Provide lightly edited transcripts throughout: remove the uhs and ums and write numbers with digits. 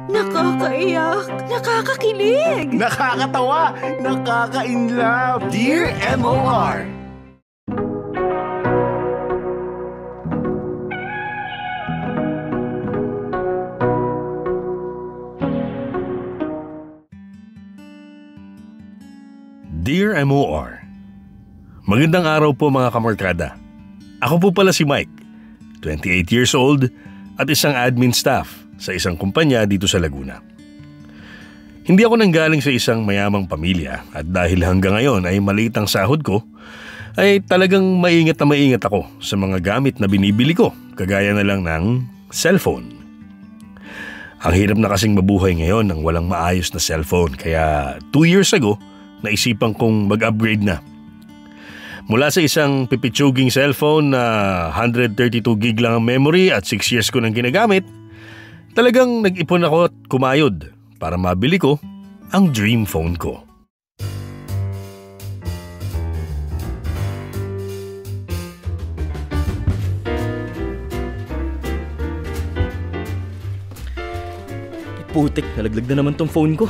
Nakakaiyak, nakakakilig, Nakakatawa, nakaka-inlove. Dear MOR. Dear MOR, magandang araw po mga kamarkada. Ako po pala si Mike, 28 years old at isang admin staff sa isang kumpanya dito sa Laguna. Hindi ako nanggaling sa isang mayamang pamilya at dahil hanggang ngayon ay maliit ang sahod ko, ay talagang maingat na maingat ako sa mga gamit na binibili ko, kagaya na lang ng cellphone. Ang hirap na kasing mabuhay ngayon ng walang maayos na cellphone, kaya 2 years ago, naisipan kong mag-upgrade na. Mula sa isang pipitsuging cellphone na 132 gig lang ang memory at 6 years ko nang ginagamit, talagang nag-ipon ako at kumayod para mabili ko ang dream phone ko. Putik, nalaglag na naman tong phone ko.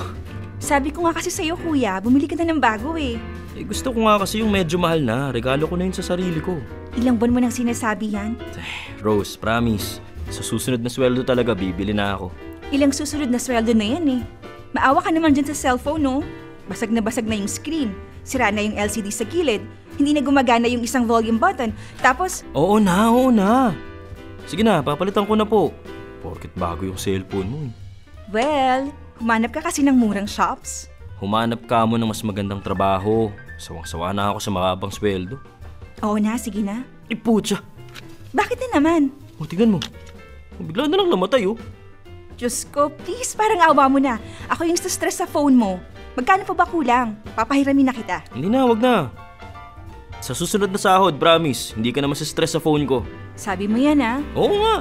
Sabi ko nga kasi sa'yo kuya, bumili ka na ng bago eh. Gusto ko nga kasi yung medyo mahal na. Regalo ko na yun sa sarili ko. Ilang buwan mo nang sinasabi yan? Rose, promise. Sa susunod na sweldo talaga, bibili na ako. Ilang susunod na sweldo na yan eh. Maawa ka naman dyan sa cellphone no? Basag na yung screen. Sira na yung LCD sa gilid. Hindi na gumagana yung isang volume button. Tapos... Oo na. Sige na, papalitan ko na po. Porket bago yung cellphone mo eh. Well, humanap ka kasi ng murang shops. Humanap ka mo ng mas magandang trabaho. Sawang-sawa na ako sa makabang sweldo. Oo na, sige na. Putya! Bakit na naman? Tingnan mo. Bigla na lang namatay oh. Diyos ko, please, parang awa mo na. Ako yung stress sa phone mo. Magkano pa ba kulang? Papahiramin na kita. Hindi na, wag na. Sa susunod na sahod, promise, hindi ka na masistress sa phone ko. Sabi mo yan ah. Oo nga.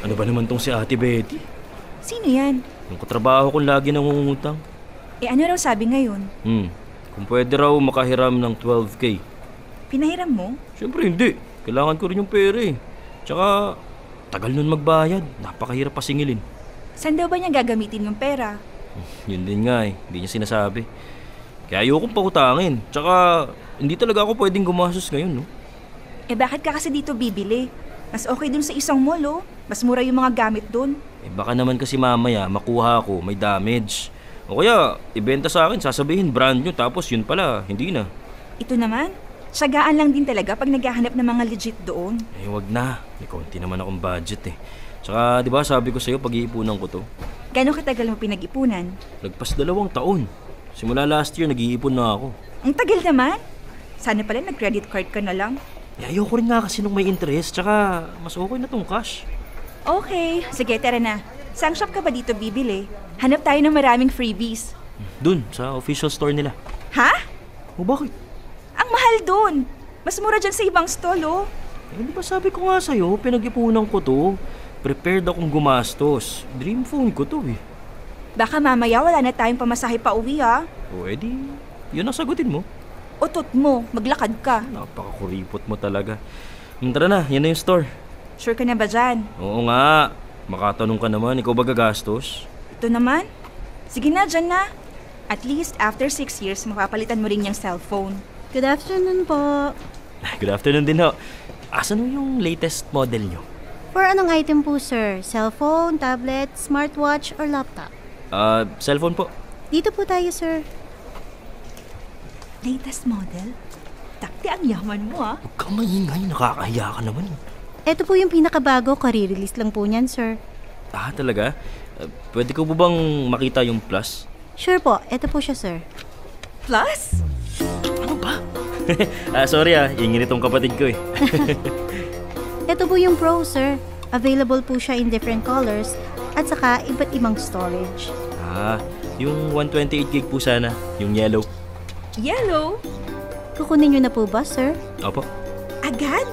Ano ba naman tong si Ate Betty? Sino yan? Yung katrabaho kong lagi nangungutang. Ano raw sabi ngayon? Kung pwede raw makahiram ng 12K. Pinahiram mo? Siyempre hindi. Kailangan ko rin yung pera eh. Tsaka, tagal nun magbayad. Napakahirap pasingilin. Saan daw ba niya gagamitin yung pera? Yun din nga eh. Hindi niya sinasabi. Kaya ayokong pautangin. Tsaka, hindi talaga ako pwedeng gumastos ngayon, no? Bakit ka kasi dito bibili? Mas okay dun sa isang mall, oh. Mas mura yung mga gamit dun. Baka naman kasi mamaya makuha ko, may damage. O kaya, ibenta sa akin, sasabihin brand new, tapos yun pala, hindi na. Ito naman, tiyagaan lang din talaga pag naghahanap ng mga legit doon. Wag na. May konti naman akong budget eh. Tsaka, di ba sabi ko sa'yo, pag-iipunan ko to. Gano'ng katagal mo pinag-ipunan? Lagpas 2 taon. Simula last year, nag-iipon na ako. Ang tagal naman. Sana pala nag-credit card ka na lang. Ayoko rin nga kasi nung may interest, tsaka mas okay na tong cash. Okay, sige, tara na. Saang shop ka ba dito bibili? Hanap tayo ng maraming freebies. Dun, sa official store nila. Ha? O bakit? Ang mahal dun. Mas mura dyan sa ibang stall, oh. Di ba sabi ko nga sa'yo, pinag-ipunan ko to. Prepared akong gumastos. Dream phone ko to eh. Baka mamaya wala na tayong pamasahe pa uwi, ha? O edi, yun ang sagutin mo. Utot mo, maglakad ka. Napakakuripot mo talaga. Tara na, yan na yung store. Sure ka na ba dyan? Oo nga. Makatanong ka naman, ikaw ba gagastos? Ito naman. Sige na, dyan na. At least after 6 years, mapapalitan mo rin yung cellphone. Good afternoon po. Good afternoon din ho. Asan mo yung latest model nyo? For anong item po, sir? Cellphone, tablet, smartwatch, or laptop? Cellphone po. Dito po tayo, sir. Latest model? Takti, ang yaman mo, ha? Huwag kang maingay, nakakahiya ka naman. Ito po yung pinakabago, kare-release lang po niyan, sir. Talaga? Pwede ko po bang makita yung plus? Sure po, ito po siya, sir. Plus? Ano ba? Sorry ingin itong kapatid ko eh. Ito po yung Pro, sir. Available po siya in different colors. at saka iba't ibang storage. Yung 128 gig po sana, yung yellow. Yellow? Kukunin niyo na po ba, sir? Opo. Agad?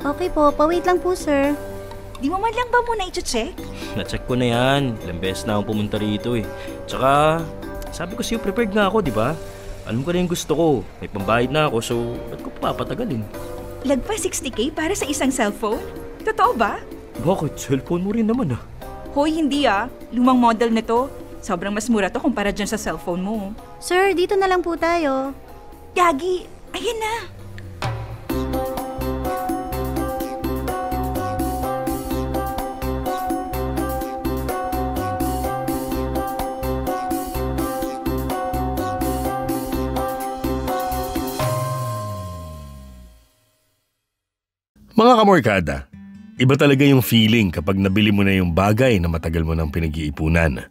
Okay po, pa-wait lang po, sir. Di mo man lang ba muna i-check? Na-check ko na yan. Ilang beses na akong pumunta rito eh. Tsaka, sabi ko sa'yo, prepared nga ako, di ba? Alam ko na yung gusto ko. May pambayad na ako, so ba't ko papatagalin? Lagpas 60K para sa isang cellphone? Totoo ba? Bakit? Cellphone mo rin naman ah. Hoy, hindi Lumang model nito. Sobrang mas mura to kumpara dyan sa cellphone mo. Sir, dito na lang po tayo. Gagi, ayan na. Mga kamorkada, iba talaga yung feeling kapag nabili mo na yung bagay na matagal mo nang pinag-iipunan.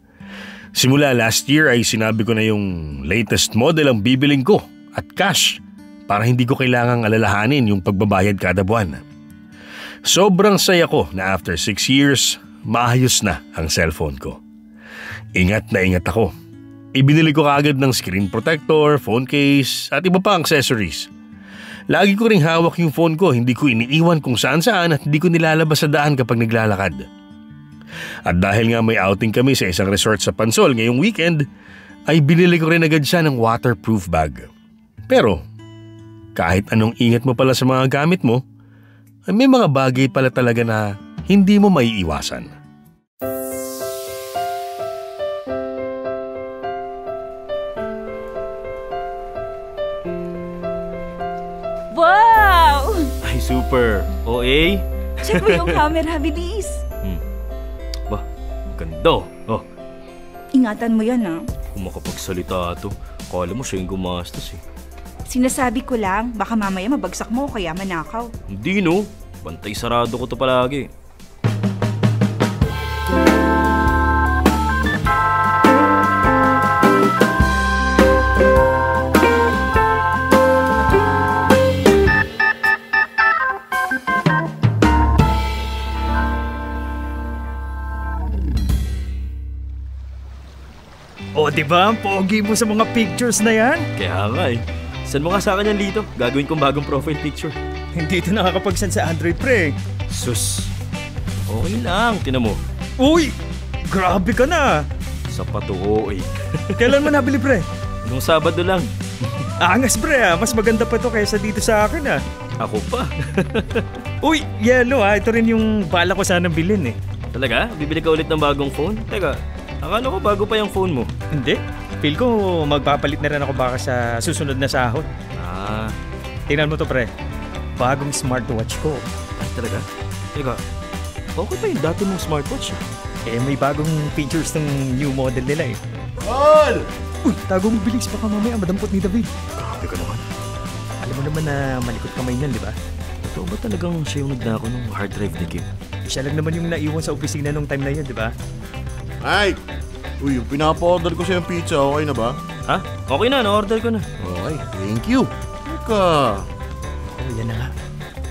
Simula last year ay sinabi ko na yung latest model ang bibiling ko at cash para hindi ko kailangang alalahanin yung pagbabayad kada buwan. Sobrang saya ko na after 6 years, maayos na ang cellphone ko. Ingat na ingat ako. Ibinili ko kaagad ng screen protector, phone case at iba pa accessories. Lagi ko ring hawak yung phone ko, hindi ko iniiwan kung saan-saan at hindi ko nilalabas sa daan kapag naglalakad. At dahil nga may outing kami sa isang resort sa Pansol ngayong weekend, ay binili ko rin agad siya ng waterproof bag. Pero, kahit anong ingat mo pala sa mga gamit mo, ay may mga bagay pala talaga na hindi mo maiiwasan. Wow! Ay, super. OA? Check mo yung camera, bilis. Ba, ganda. Oh, Ingatan mo yan kung makapagsalita to, akala mo siya yung gumastos eh. Sinasabi ko lang, baka mamaya mabagsak mo o kaya manakaw. Hindi no, bantay sarado ko to palagi. O, diba? Ang pogi mo sa mga pictures na yan. Kaya nga eh. Saan mo nga sa akin yan, Lito? Gagawin kong bagong profile picture. Hindi ito nakakapag-send sa Android, pre. Sus. Okay lang, tinan mo. Uy! Grabe ka na. Sa patuho eh. Kailan mo nabili, pre? Nung Sabado lang. Angas, pre, ah. Mas maganda pa to kaysa dito sa akin, ah. Ako pa. Uy, yellow, ah. Ito rin yung bala ko sanang bilhin, eh. Talaga? Bibili ka ulit ng bagong phone? Teka, akala ko bago pa yung phone mo. Hindi. Feel ko magpapalit na rin ako baka sa susunod na sahod. Tingnan mo to, pre. Bagong smartwatch ko. Ay, talaga? Teka, okay pa yung dati mong smartwatch eh. May bagong features ng new model nila, eh. Tol! Uy, tago mo bilis. Baka mamaya madampot ni David. Grabe ka naman. Alam mo naman na malikot kamay niyan, di ba? Totoo ba talagang siya yung nagnako ng hard drive ni Kim? Siya lang naman yung naiwan sa opisina nung time na yun, di ba? Mike! Uy, yung pinapa-order ko sa'yo yung pizza, okay na ba? Ha? Okay na, na-order ko na. Okay, thank you. Teka, Oh, yan na nga.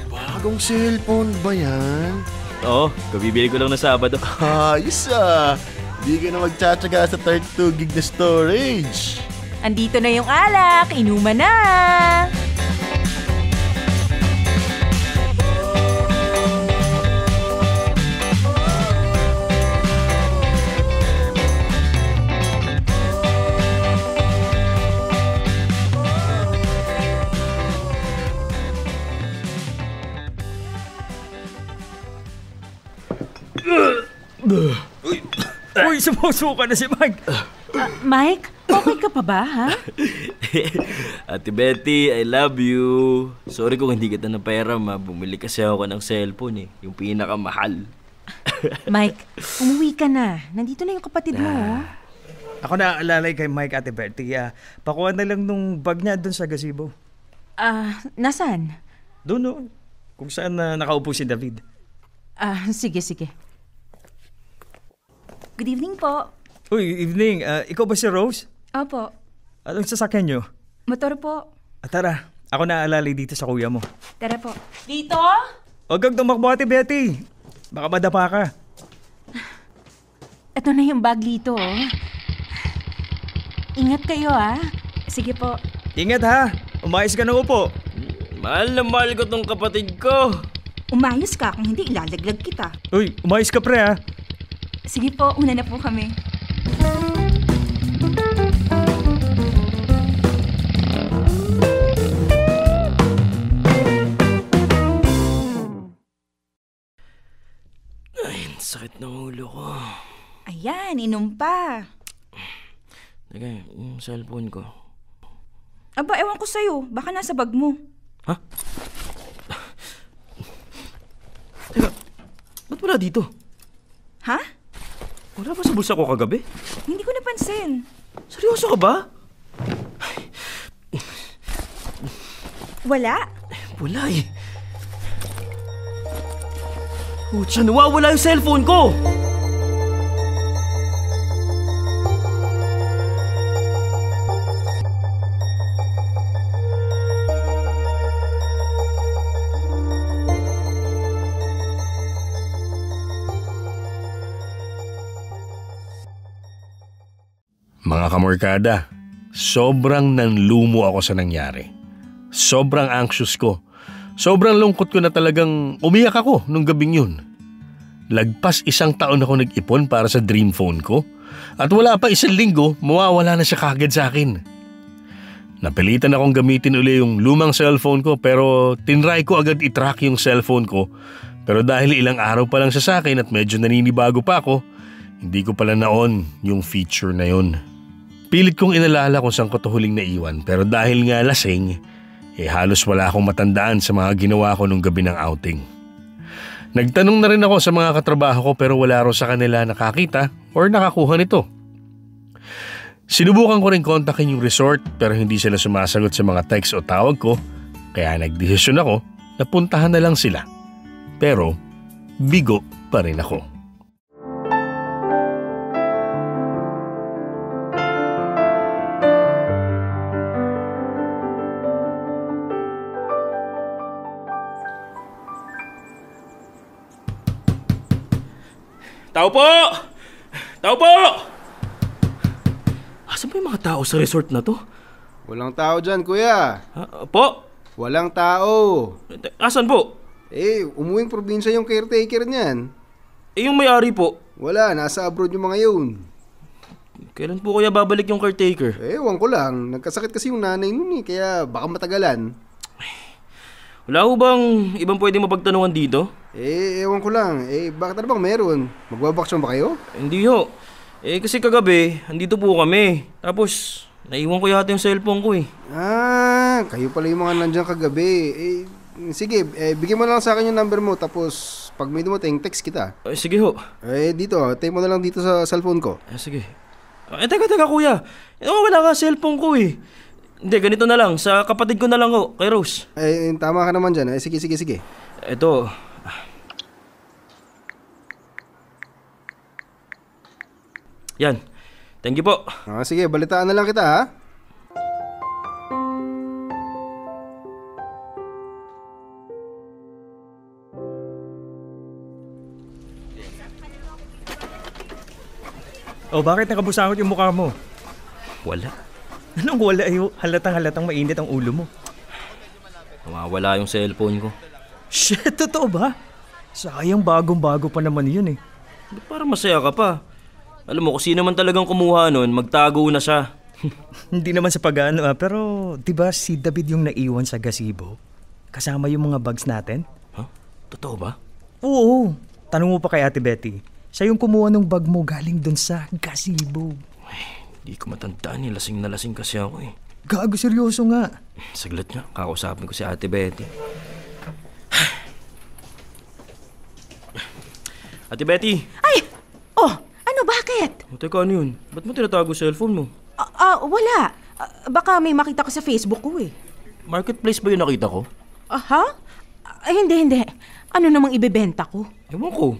bagong cellphone ba yan? Oo, kabibili ko lang na Sabado. Ayos ah! Di ka na magtsatsaga sa 32 gig na storage. Andito na yung alak, inuman na! Uy, sumusuka na si Mike. Mike, okay ka pa ba, ha? Ate Betty, I love you. Sorry kung hindi kita napahiram ha. Bumili kasi ako ng cellphone eh. Yung pinakamahal. Mike, umuwi ka na. Nandito na yung kapatid mo, oh. Ako na alalay kay Mike, Ate Bertie. Pakuha na lang nung bag niya doon sa gazebo. Nasaan? Doon, no? Kung saan nakaupo si David. Sige, sige. Good evening po. Uy, evening. Ikaw ba si Rose? Opo, Anong sasakyan niyo? motor po. Tara, ako na alalay dito sa kuya mo. Tara po. Dito? Huwag kang tumakbo, Ate Betty. Baka madapa ka. Ito na yung bag dito, oh. Ingat kayo, ah. Sige po. Ingat ha, umayos ka na upo. Mahal na mahal ko tong kapatid ko. Umayos ka, kung hindi ilalaglag kita. Uy, umayos ka pre ha. Sige po, una na po kami. Ay, sakit ng ulo ko. Ayan, inom pa. Teka, yung cellphone ko. Aba, ewan ko sa'yo. Baka nasa bag mo. Ha? Teka, ba't wala dito? Ha? Wala ba sa bulsa ko kagabi? Hindi ko napansin. Seryoso ka ba? Wala? Wala eh. Pucha, nawawala yung cellphone ko! Mga kamorkada, sobrang nanlumo ako sa nangyari. Sobrang anxious ko. Sobrang lungkot ko na talagang umiyak ako nung gabing yun. Lagpas 1 taon ako nag-ipon para sa dream phone ko at wala pa 1 linggo, mawawala na siya kagad sa akin. Napilitan akong gamitin uli yung lumang cellphone ko pero tinry ko agad i-track yung cellphone ko pero dahil ilang araw pa lang siya sa akin at medyo naninibago pa ako, hindi ko pala na-on yung feature na yun. Pilit kong inalala kung saan ko to huling naiwan pero dahil nga lasing, halos wala akong matandaan sa mga ginawa ko nung gabi ng outing. Nagtanong na rin ako sa mga katrabaho ko pero wala raw sa kanila nakakita or nakakuha nito. Sinubukan ko rin kontakin yung resort pero hindi sila sumasagot sa mga text o tawag ko kaya nagdesisyon ako na puntahan na lang sila. Pero bigo pa rin ako. Tao po! Tao po! Asan ba yung mga tao sa resort na to? Walang tao dyan, kuya. Po? Walang tao. Asan po? Umuwing probinsya yung caretaker niyan. Yung may-ari po? Wala, nasa abroad yung mga yun. Kailan po kaya babalik yung caretaker? Ewan ko lang. Nagkasakit kasi yung nanay nun kaya baka matagalan. Wala ho bang ibang pwede mapagtanungan dito? Ewan ko lang. Bakit na bang meron? Magbabaksyon ba kayo? Hindi ho. Kasi kagabi, andito po kami. Tapos, naiwan ko yata yung cellphone ko eh. Kayo pala yung mga nandiyan kagabi. Sige, bigyan mo lang sa akin yung number mo. Tapos, pag may dumating, text kita. Sige ho. Dito, take mo na lang dito sa cellphone ko. Sige. Teka kuya. Wala ka cellphone ko eh. Hindi, ganito na lang. Sa kapatid ko na lang ho, kay Rose. Tama ka naman dyan. Sige. Ito. Yan. Thank you po. Sige, balitaan na lang kita ha. Bakit nakabusangot yung mukha mo? Wala. Anong wala? Halatang mainit ang ulo mo. Nawawala yung cellphone ko. Shit, totoo ba? Sayang, bagong-bago pa naman yun eh. Parang masaya ka pa. Alam mo, kung sino man talagang kumuha nun, magtago na siya. Hindi naman sa pag-ano pero diba si David yung naiwan sa gazebo? Kasama yung mga bags natin? Totoo ba? Oo. Tanong mo pa kay Ate Betty. Siya yung kumuha ng bag mo galing dun sa gazebo. Hindi ko matandaan eh. Lasing na lasing kasi ako eh. Gago, seryoso nga. Saglit nga, kakausapin ko si Ate Betty. Ate Betty! Ay! Oh, ano, bakit? Teka, ano yun? Ba't mo tinatago cellphone mo? Wala. Baka may makita ko sa Facebook ko eh. Marketplace ba yung nakita ko? Ha? Hindi. Ano namang ibebenta ko? Ewan ko.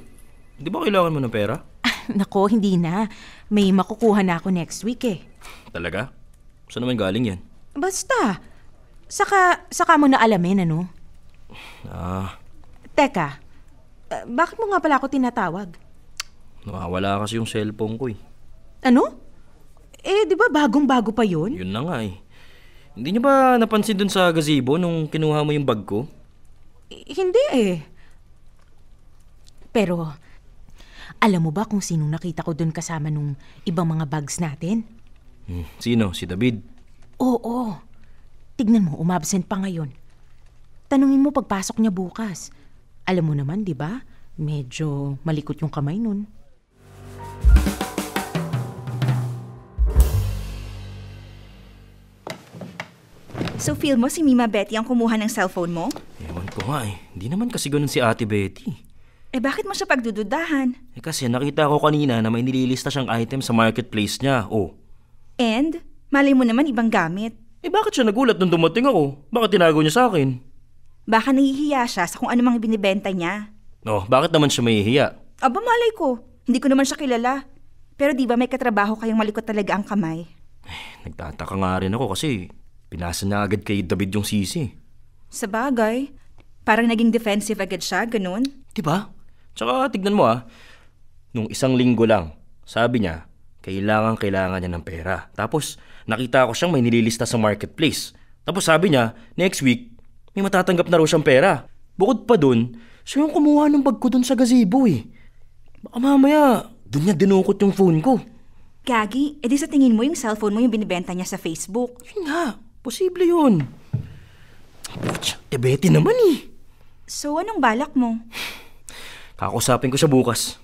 Di ba kailangan mo ng pera? Nako, hindi na. May makukuha na ako next week eh. Talaga? Saan naman galing yan? Basta. Saka mo na alamin, ano? Teka, bakit mo nga pala ako tinatawag? Nawawala kasi yung cellphone ko eh. Ano? Di ba bagong-bago pa yun? Yun na nga eh. Hindi niyo ba napansin dun sa gazebo nung kinuha mo yung bag ko? Hindi eh. Pero, alam mo ba kung sinong nakita ko dun kasama nung ibang mga bags natin? Sino? Si David? Oo. Tignan mo, umabsent pa ngayon. Tanungin mo pagpasok niya bukas. Alam mo naman, di ba? Medyo malikot yung kamay nun. So feel mo si Mima Betty ang kumuha ng cellphone mo? Ewan ko nga eh. Hindi naman kasi ganun si Ate Betty. Bakit mo siya pagdududahan? Kasi nakita ko kanina na may nililista siyang item sa marketplace niya. And, malay mo naman ibang gamit. Bakit siya nagulat nung dumating ako? Bakit tinago niya sa akin? Baka nahihiya siya sa kung ano mang binibenta niya. Bakit naman siya mahihiya? Aba, malay ko. Hindi ko naman siya kilala. Pero di ba may katrabaho kayong malikot talaga ang kamay? Nagtataka nga rin ako kasi pinasa niya agad kay David yung sisi. Sa bagay, parang naging defensive agad siya, ganun. Diba? Tsaka tignan mo nung isang linggo lang, sabi niya, kailangan niya ng pera. Tapos nakita ko siyang may nililista sa marketplace. Tapos sabi niya, next week, may matatanggap na raw siyang pera. Bukod pa dun, siya yung kumuha ng bag ko dun sa gazebo eh. Baka mamaya, dun niya dinukot yung phone ko. Gagi, edi sa tingin mo yung cellphone mo yung binibenta niya sa Facebook? Yun nga, posible yun. Betty naman eh. So anong balak mo? Kakusapin ko siya bukas.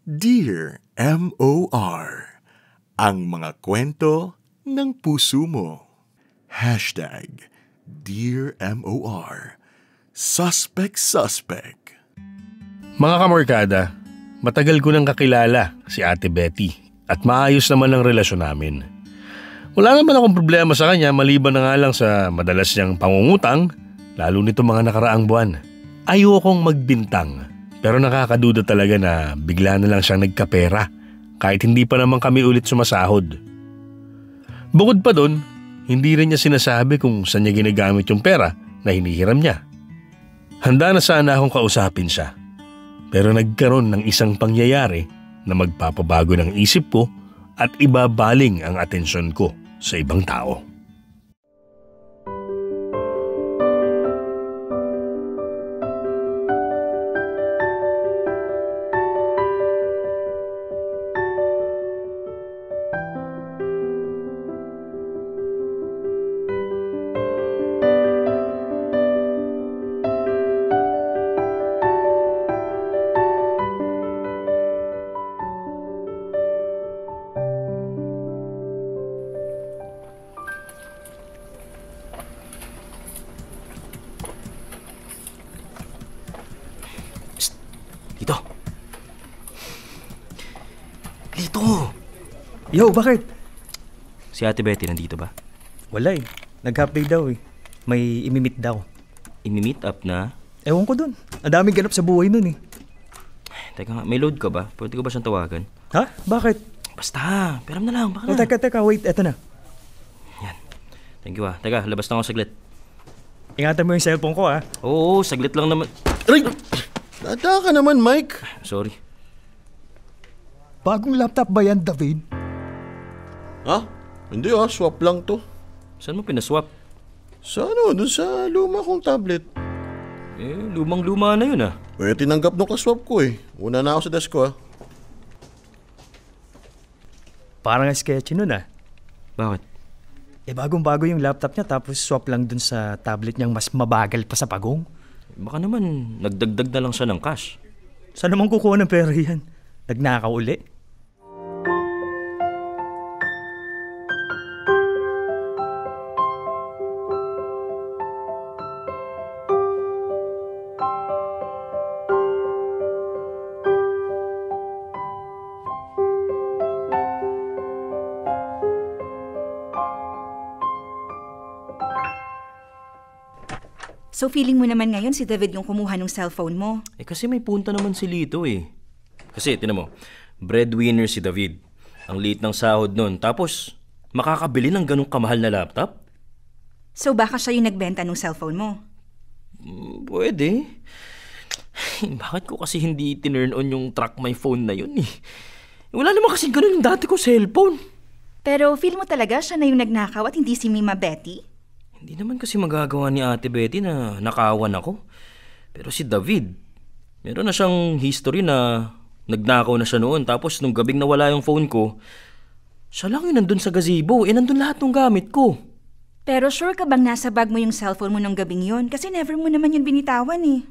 Dear M.O.R. Ang mga kwento ng puso mo. Hashtag Dear M.O.R. Suspect. Mga kamorkada, matagal ko nang kakilala si Ate Betty at maayos naman ang relasyon namin. Wala naman akong problema sa kanya maliban na nga lang sa madalas niyang pangungutang, lalo nito mga nakaraang buwan. Ayokong magbintang. Pero nakakaduda talaga na bigla na lang siyang nagkapera kahit hindi pa naman kami ulit sumasahod. Bukod pa doon, hindi rin niya sinasabi kung saan niya ginagamit yung pera na hinihiram niya. Handa na sana akong kausapin siya. Pero nagkaroon ng isang pangyayari na magpapabago ng isip ko at ibabaling ang atensyon ko sa ibang tao. Dito. Dito! Yo, bakit? Si Ate Betty nandito ba? Wala eh. Nag-update daw eh. May imimit daw. Imi-meet up na? Ewan ko dun. Ang daming ganap sa buhay nun eh. Teka nga, may load ka ba? Pwede ko ba siyang tawagan? Ha? Bakit? Basta, peram na lang. Baka Oh, na. teka, wait. Eto na. Yan. Thank you ah. Teka, labas na ako saglit. Ingatan mo yung cellphone ko ah. Oo, saglit lang naman. Aray! Dada ka naman, Mike. Sorry. Bagong laptop ba yan, David? Ha? Hindi swap lang to. Saan mo pinaswap? Sa dun sa luma kong tablet. Lumang-luma na yun ah. Tinanggap nung kaswap ko eh. Una na ako sa desk ko Parang sketchy nun ah. Bakit? Bagong-bago yung laptop niya tapos swap lang dun sa tablet niyang mas mabagal pa sa pagong. Baka naman nagdagdag na lang siya ng cash. Saan naman kukuha ng pera yan? Nagnakaw uli? So feeling mo naman ngayon si David yung kumuha ng cellphone mo? Kasi may punta naman si Lito eh. Kasi, tinan mo, breadwinner si David. Ang liit ng sahod nun. Tapos, makakabili ng ganong kamahal na laptop? So baka siya yung nagbenta ng cellphone mo? Pwede. Bakit ko kasi hindi tinurn on yung track my phone na yun eh? Wala naman kasi ganun yung dati ko cellphone. Pero feel mo talaga siya na yung nagnakaw at hindi si Mima Betty? Hindi naman kasi magagawa ni Ate Betty na nakawan ako. Pero si David, meron na siyang history na nagnakaw na siya noon. Tapos nung gabing nawala yung phone ko, siya lang yung nandun sa gazebo. Nandun lahat ng gamit ko. Pero sure ka bang nasa bag mo yung cellphone mo nung gabing yun? Kasi never mo naman yun binitawan eh.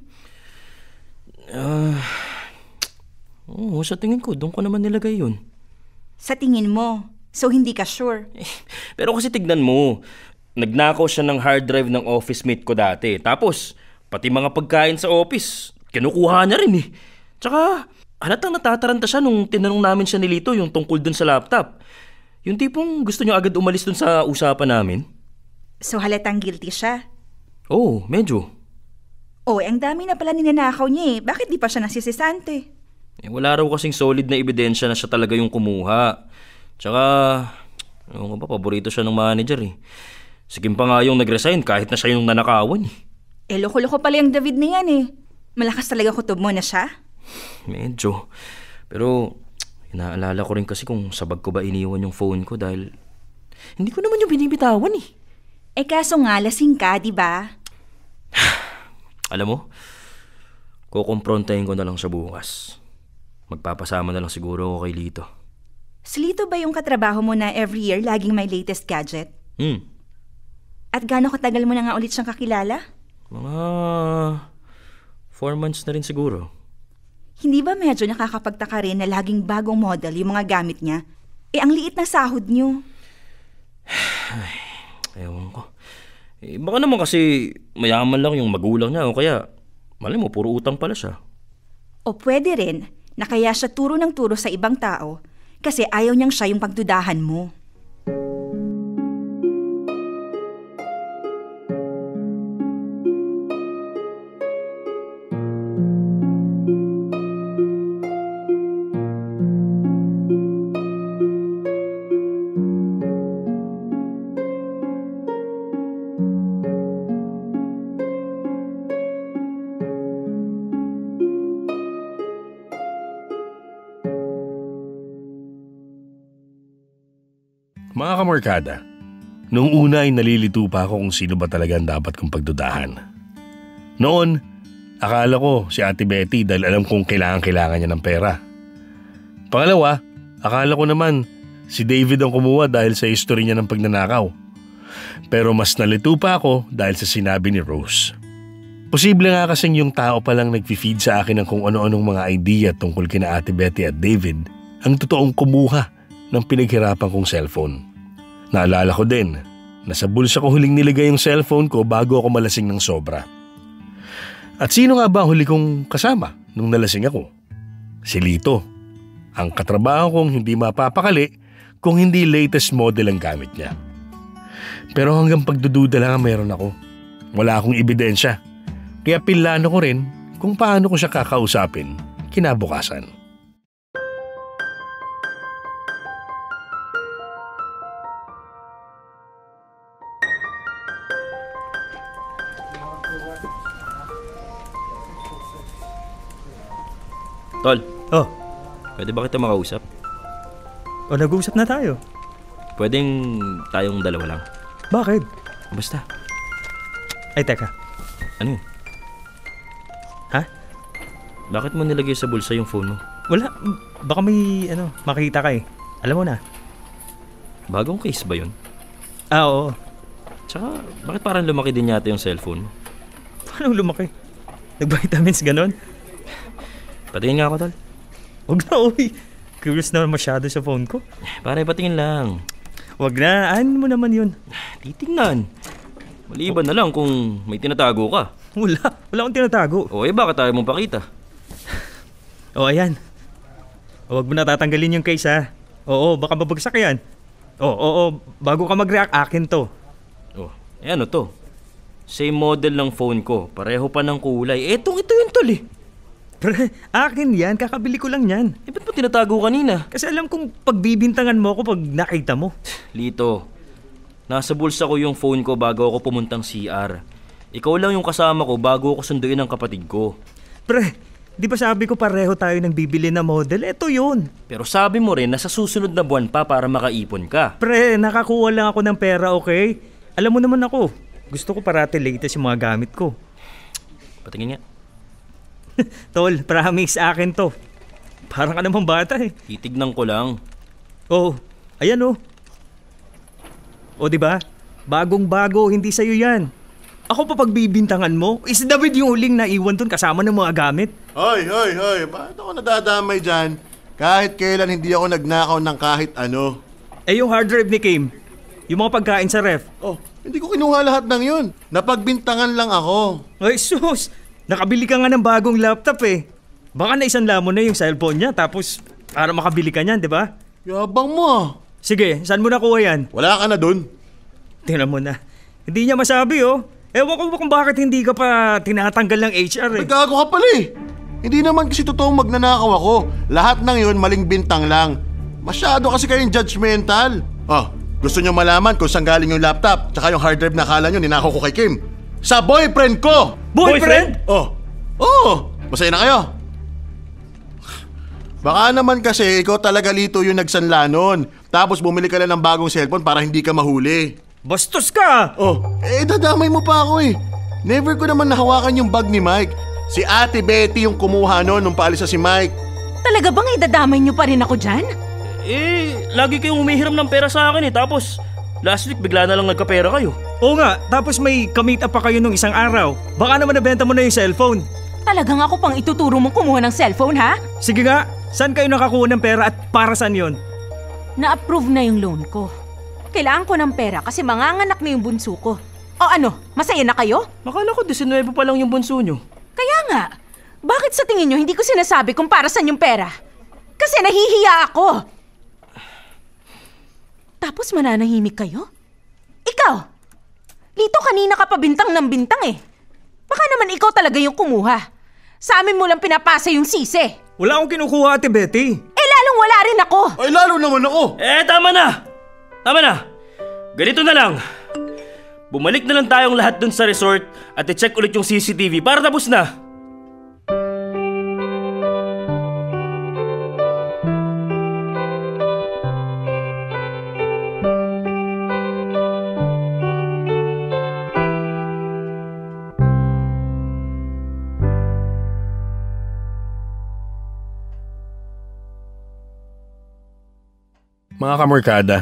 Oo, sa tingin ko, doon ko naman nilagay yun. Sa tingin mo? So hindi ka sure? Pero kasi tignan mo, nagnakaw siya ng hard drive ng office mate ko dati. Tapos, pati mga pagkain sa office, kinukuha niya rin eh. Tsaka, halatang natataranta siya nung tinanong namin siya ni Lito yung tungkol dun sa laptop. Yung tipong gusto niya agad umalis dun sa usapan namin. So halatang guilty siya? Oo, medyo. Ang dami na pala ninanakaw niya eh. Bakit di pa siya nasisisante? Wala raw kasing solid na ebidensya na siya talaga yung kumuha. Tsaka, paborito siya ng manager eh. Sigim pa nga yung nag-resign kahit na siya yung nanakawan eh. Loko-loko pala yung David na yan eh. Malakas talaga kutob mo na siya? Medyo. Pero, inaalala ko rin kasi kung sa bag ko ba iniwan yung phone ko dahil hindi ko naman yung binibitawan eh. Kaso nga, lasing ka, di ba? Alam mo, kukomprontahin ko na lang siya bukas. Magpapasama na lang siguro ako kay Lito. Si Lito ba yung katrabaho mo na every year laging may latest gadget? At gaano katagal mo na nga ulit siyang kakilala? Mga 4 months na rin siguro. Hindi ba medyo nakakapagtaka rin na laging bagong model yung mga gamit niya? Ang liit na sahod niyo. Ewan ko. Baka naman kasi mayaman lang yung magulang niya o kaya malay mo puro utang pala siya. O pwede rin na kaya siya turo ng turo sa ibang tao kasi ayaw niyang siya yung pagdudahan mo. Mga kamorkada, noong una ay nalilito pa ako kung sino ba talaga ang dapat kong pagdudahan. Noon, akala ko si Ate Betty dahil alam kong kailangan niya ng pera. Pangalawa, akala ko naman si David ang kumuha dahil sa history niya ng pagnanakaw. Pero mas nalito pa ako dahil sa sinabi ni Rose. Posible nga kasing yung tao palang nag-feed sa akin ng kung ano-anong mga idea tungkol kina Ate Betty at David ang totoong kumuha ng pinaghirapan kong cellphone. Naalala ko din na sa bulsa ko huling nilagay yung cellphone ko bago ako malasing ng sobra. At sino nga ba huli kong kasama nung nalasing ako? Si Lito. Ang katrabaho kong hindi mapapakali kung hindi latest model ang gamit niya. Pero hanggang pagdududa lang ang meron ako. Wala akong ebidensya. Kaya pilano ko rin kung paano ko siya kakausapin kinabukasan. Tol, Oh, pwede ba kita makausap? nag-uusap na tayo. Pwedeng tayong dalawa lang. Bakit? Basta. Ay, teka. Ano yun? Ha? Bakit mo nilagay sa bulsa yung phone mo? Wala. Baka may, makita ka eh. Alam mo na. Bagong case ba yun? Oo. Tsaka, bakit parang lumaki din yata yung cellphone mo? Paano lumaki? Nag-vitamins ganon? Patingin nga ako, tol. Huwag na, uy. Curious na masyado sa phone ko. Pare, patingin lang. Huwag na. Ano mo naman yun? Titingnan. Maliban na lang kung may tinatago ka. Wala. Wala akong tinatago. O bakit tayo mong pakita? Ayan. Huwag mo na tatanggalin yung case, ha? Oo, baka babagsak yan. Oo. Bago ka mag-react, akin to. Ano to? Same model ng phone ko. Pareho pa ng kulay. Ito yun, tol eh. Pre, akin yan. Kakabili ko lang yan. Ba't mo tinatago kanina? Kasi alam kong pagbibintangan mo ako pag nakita mo. Lito, nasa bulsa ko yung phone ko bago ako pumuntang CR. Ikaw lang yung kasama ko bago ako sunduin ng kapatid ko. Pre, di ba sabi ko pareho tayo ng bibili na model? Ito yun. Pero sabi mo rin na sa susunod na buwan pa para makaipon ka. Pre, nakakuha lang ako ng pera, okay? Alam mo naman ako, gusto ko parati latest yung mga gamit ko. Patingin nga. Tol, promise, akin to. Parang ka namang bata eh. Titignan ko lang. Ayan oh. Di ba? Bagong-bago, hindi sa'yo yan. Ako pa pagbibintangan mo, is David yung huling naiwan dun kasama ng mga gamit. Hoy. Bakit ako nadadamay dyan? Kahit kailan hindi ako nagnakaw ng kahit ano. Yung hard drive ni Kim. Yung mga pagkain sa ref. Hindi ko kinuha lahat ng yun. Napagbintangan lang ako. Ay sus, nakabili ka nga ng bagong laptop eh. Baka naisanla mo na yung cellphone niya tapos para makabili ka niyan, di ba? Yabang mo ah. Sige, saan mo nakuha yan? Wala ka na dun. Tingnan mo na. Hindi niya masabi oh. Ewan ko kung bakit hindi ka pa tinatanggal ng HR eh. Nagkago ka pala eh. Hindi naman kasi totoong magnanakaw ako. Lahat ng yun maling bintang lang. Masyado kasi kayong judgmental. Gusto nyo malaman kung saan galing yung laptop tsaka yung hard drive na akala nyo ninakaw ko kay Kim? Sa boyfriend ko! Boyfriend? Masaya na kayo. Baka naman kasi ikaw talaga Lito yung nagsanla nun. Tapos bumili ka lang ng bagong cellphone para hindi ka mahuli. Bastos ka! Dadamay mo pa ako eh. Never ko naman nahawakan yung bag ni Mike. Si Ate Betty yung kumuha nun nung paalis na si Mike. Talaga bang idadamay niyo pa rin ako dyan? Lagi kayong humihiram ng pera sa akin eh. Tapos, last week bigla na lang nagkapera kayo. Oo nga, tapos may ka-meet up pa kayo nung isang araw. Baka naman nabenta mo na yung cellphone. Talagang ako pang ituturo mong kumuha ng cellphone, ha? Sige nga, saan kayo nakakuha ng pera at para saan yun? Na-approve na yung loan ko. Kailangan ko ng pera kasi manganganak na yung bunso ko. Masaya na kayo? Makala ko 19 pa lang yung bunso nyo. Kaya nga, bakit sa tingin nyo hindi ko sinasabi kung para saan yung pera? Kasi nahihiya ako. Tapos mananahimik kayo? Ikaw, Lito, kanina ka pa bintang ng bintang eh. Baka naman ikaw talaga yung kumuha. Sa amin mo lang pinapasa yung sisi. Wala akong kinukuha, Ate Betty. Lalong wala rin ako. Ay, lalo naman ako. Tama na! Tama na! Ganito na lang. Bumalik na lang tayong lahat dun sa resort at i-check ulit yung CCTV para tapos na. Mga kamarkada,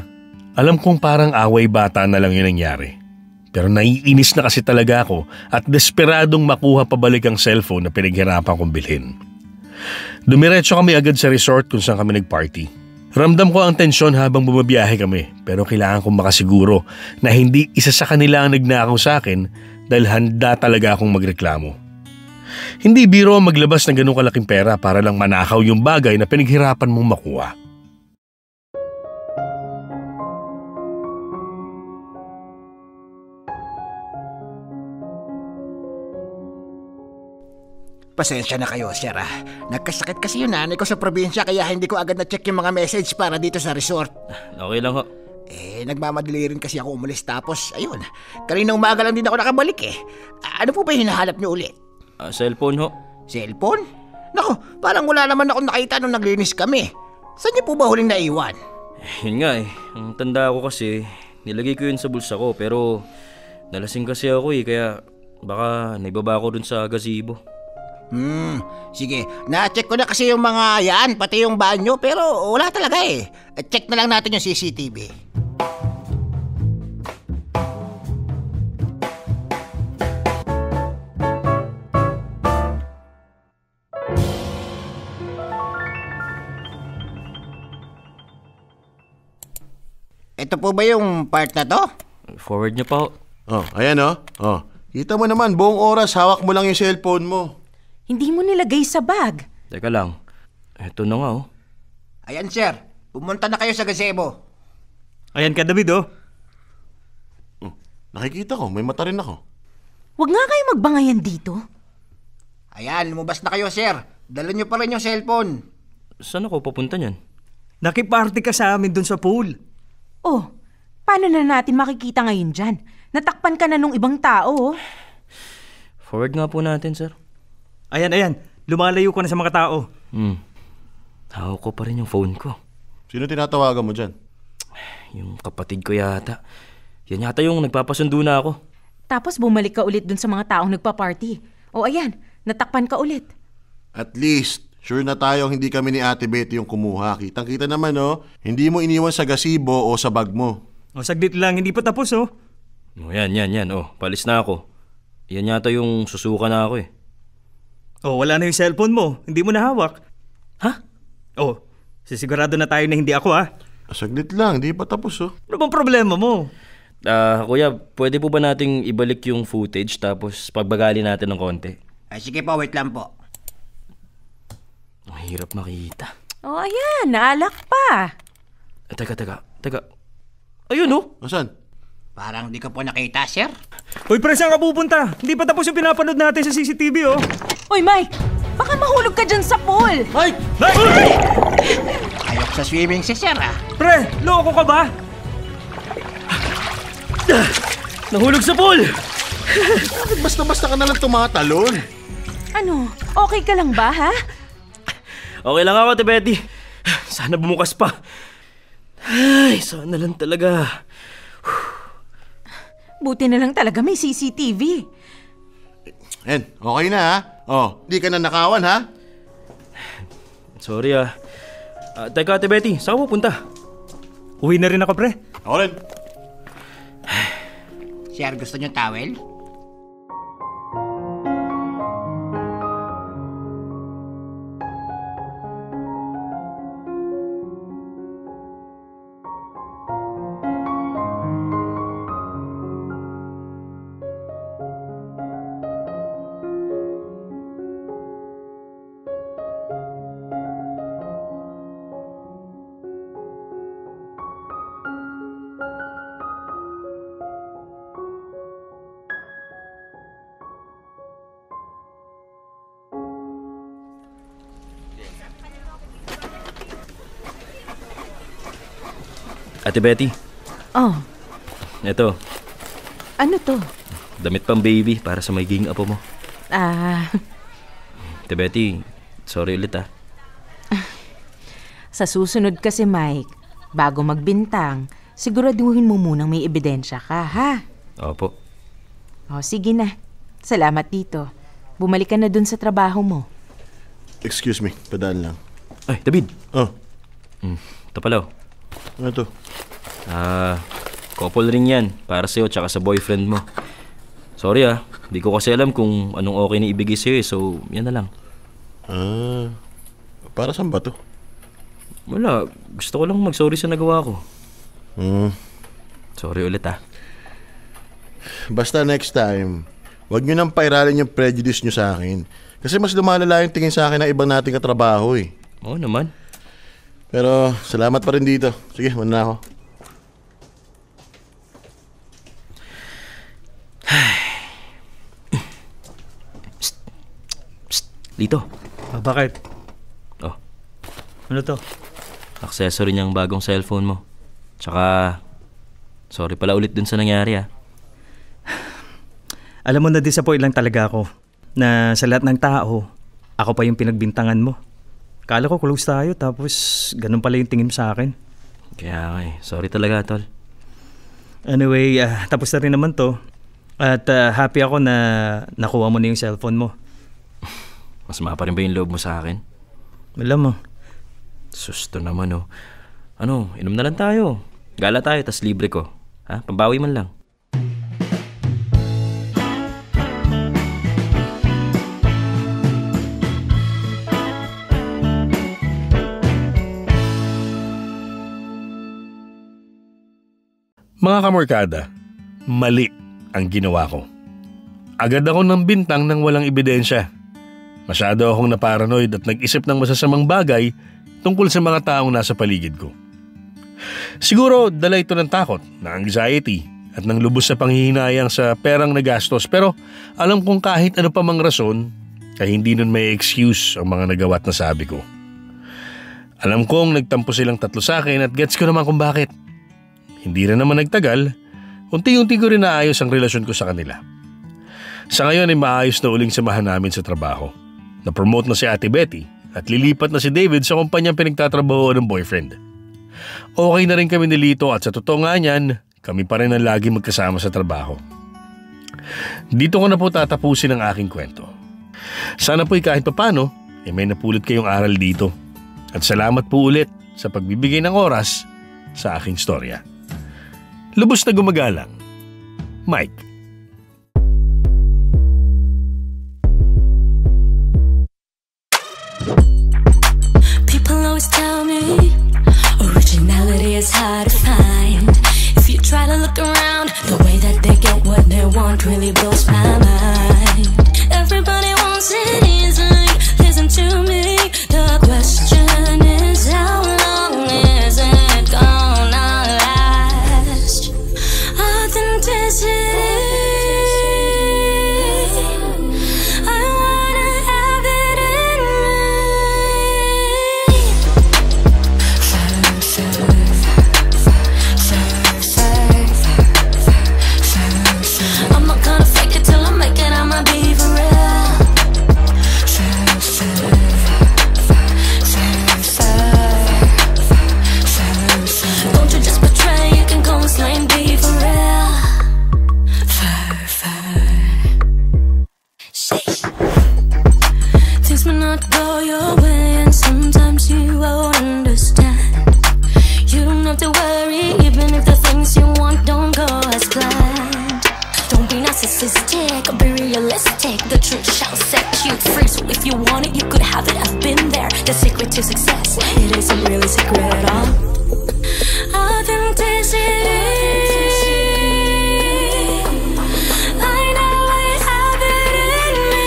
alam kong parang away bata na lang yung nangyari. Pero naiinis na kasi talaga ako at desperadong makuha pabalik ang cellphone na pinaghirapan kong bilhin. Dumiretso kami agad sa resort kung saan kami nagparty. Ramdam ko ang tensyon habang bumabiyahe kami pero kailangan kong makasiguro na hindi isa sa kanila ang nagnakaw sa akin dahil handa talaga akong magreklamo. Hindi biro ang maglabas ng ganung kalaking pera para lang manakaw yung bagay na pinaghirapan mong makuha. Pasensya na kayo, sir. Nagkasakit kasi yung nanay ko sa probinsya kaya hindi ko agad na-check yung mga message para dito sa resort. Okay lang ho. Nagmamadali rin kasi ako umalis tapos, ayun, kanina umaga lang din ako nakabalik eh. Ano po ba hinahanap niyo ulit? Cellphone ho. Cellphone? Naku, parang wala naman ako nakita nung naglinis kami. Saan niyo po ba huling naiwan? Yun nga eh. Ang tanda ko kasi, nilagay ko yun sa bulsa ko pero nalasing kasi ako kaya baka naibaba ko dun sa gazebo. Sige. Na-check ko na kasi yung mga yan, pati yung banyo, pero wala talaga eh. Check na lang natin yung CCTV. Ito po ba yung part na to? Forward niyo pa ho. Ayan kita mo naman, buong oras hawak mo lang yung cellphone mo. Hindi mo nilagay sa bag. Teka lang. Ito na nga Ayan, sir. Pumunta na kayo sa gazebo. Ayan ka, David, Nakikita ko, may mata rin ako. Huwag nga kayo magbangayan dito. Ayan, lumabas na kayo, sir. Dala niyo pa rin yung cellphone. Saan ako papunta niyan? Nakiparty ka sa amin dun sa pool. Oh, paano na natin makikita ngayon dyan? Natakpan ka na nung ibang tao. Forward nga po natin, sir. Ayan. Lumalayo ko na sa mga tao. Hawak ko pa rin yung phone ko. Sino tinatawagan mo dyan? Yung kapatid ko yata. Yan yata yung nagpapasundo na ako. Tapos bumalik ka ulit dun sa mga taong nagpa-party. O ayan, natakpan ka ulit. At least, sure na tayong hindi kami ni Ate Betty yung kumuha. Kitang-kita naman, hindi mo iniwan sa gazebo o sa bag mo. Saglit lang, hindi pa tapos, Yan. Palis na ako. Yan yata yung susuka na ako wala na yung cellphone mo. Hindi mo na hawak. Ha? Sisigurado na tayo na hindi ako, Saglit lang, hindi pa tapos, Ano bang problema mo? Kuya, pwede po ba nating ibalik yung footage tapos pagbagali natin ng konti? Sige po, wait lang po. Mahirap makita. Ayan, naalak pa. Teka. Ayun, Nasaan? Parang di ko po nakita, sir. Hoy, pre, saan ka pupunta? Hindi pa tapos yung pinapanood natin sa CCTV, Hoy, Mike! Baka mahulog ka dyan sa pool! Mike! Ayok sa swimming si sir, Pre, loko ka ba? Nahulog sa pool! Bakit basta-basta ka nalang tumatalon? Ano, okay ka lang ba, ha? Okay lang ako, Ate Betty. Sana bumukas pa. Ay, sana lang talaga. Buti na lang talaga may CCTV. Okay na, di ka na nakawan, ha? Sorry, teka, Ate Betty, saan ka pupunta? Uwi na rin ako, pre. Ako rin. Sir, gusto niyo towel? Ate Betty. Ito. Ano to? Damit pang baby para sa magiging apo mo. Ate Betty, sorry ulit Sa susunod kasi, Mike, bago magbintang, siguraduhin mo munang may ebidensya ka, ha? Opo. Sige na. Salamat dito. Bumalik ka na dun sa trabaho mo. Excuse me, padaan lang. Ay, David. Ito pala. Ano to? Couple ring yan para sa'yo tsaka sa boyfriend mo. Sorry hindi ko kasi alam kung anong okay na ibigay sa'yo so yan na lang. Para saan ba to? Wala, gusto ko lang mag-sorry sa nagawa ko. Hmm. Sorry ulit Basta next time, Huwag nyo nang pairalin yung prejudice nyo sa akin. Kasi mas lumalala yung tingin sa akin ng ibang nating katrabaho eh. Oo naman. Pero salamat pa rin dito. Sige, muna na ako. Lito. Bakit? Oh. Ano to? Accessory niyang bagong cellphone mo. Tsaka, sorry pala ulit dun sa nangyari ah. Alam mo, na-disappoint lang talaga ako na sa lahat ng tao, ako pa yung pinagbintangan mo. Kala ko close tayo, tapos ganun pala yung tingin mo sa akin. Kaya nga eh. Sorry talaga, tol. Anyway, tapos na rin naman to. At happy ako na nakuha mo na yung cellphone mo. Masama pa rin ba yung loob mo sa akin? Alam mo. Susto naman oh. Ano, inom na lang tayo. Gala tayo, tas libre ko. Ha? Pambawi man lang. Mga kamorkada, mali ang ginawa ko. Agad ako ng bintang nang walang ebidensya. Masyado akong naparanoid at nag-isip ng masasamang bagay tungkol sa mga taong nasa paligid ko. Siguro dala ito ng takot, ng anxiety at ng lubos na panghihinayang sa perang nagastos, pero alam kong kahit ano pa mang rason ay hindi nun may excuse ang mga nagawa't nasabi ko. Alam kong nagtampo silang tatlo sa akin at gets ko naman kung bakit. Hindi rin naman nagtagal, unti-unti ko rin naayos ang relasyon ko sa kanila. Sa ngayon ay maayos na uling samahan namin sa trabaho. Na-promote na si Ate Betty at lilipat na si David sa kumpanyang pinagtatrabaho ng boyfriend. Okay na rin kami ni Lito at sa totoo nga niyan, kami pa rin ang lagi magkasama sa trabaho. Dito ko na po tatapusin ang aking kwento. Sana po'y kahit papano, may napulot kayong aral dito. At salamat po ulit sa pagbibigay ng oras sa aking storya. Lubos na gumagalang, Mike. People always tell me originality is hard to find. If you try to look around, the way that they get what they want really blows my mind. Everybody wants it easily, listen to me. The question is, how long is it gonna last? Authenticity, I wanna have it in me. I'm not gonna fake it till I make it, I'ma be for real. Don't you just betray, you can go and slay and be for real. Things may not go your way and sometimes you won't understand. You don't have to worry even if the things you want don't go as planned. Don't be narcissistic, be realistic. The truth shall set you free. So if you want it, you could have it. I've been there. The secret to success, it isn't really secret at all. Authenticity, I know I have it in me.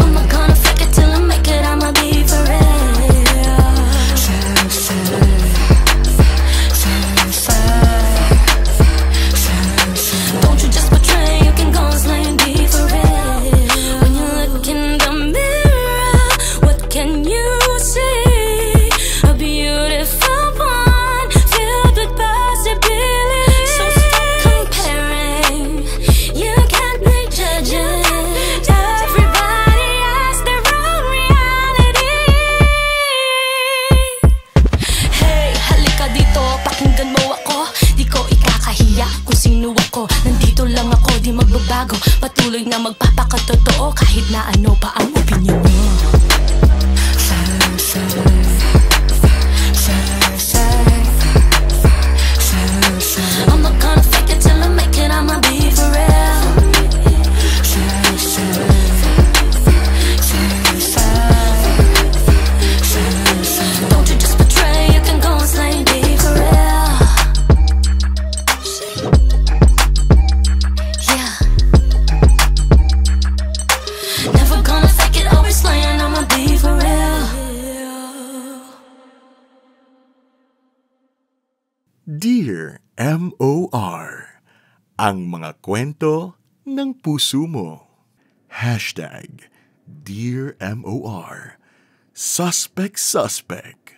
I'm not gonna fake it till I make it, I'ma be for real. Don't you just betray, you can go and slay and be for real. When you look in the mirror, what can you see? A beautiful one, filled with possibilities. So stop comparing, you can't be judging. Everybody has their own reality. Hey, halika dito, pakinggan mo ako. Di ko ikakahiya kung sino ako. Nandito lang ako, di magbabago. Patuloy na magpapakatotoo kahit na ano pa ang opinion mo. I'm not gonna fake it till I make it, I'ma be for real. Don't you Dear M.O.R. Ang mga kwento ng puso mo. Hashtag Dear M.O.R. Suspect.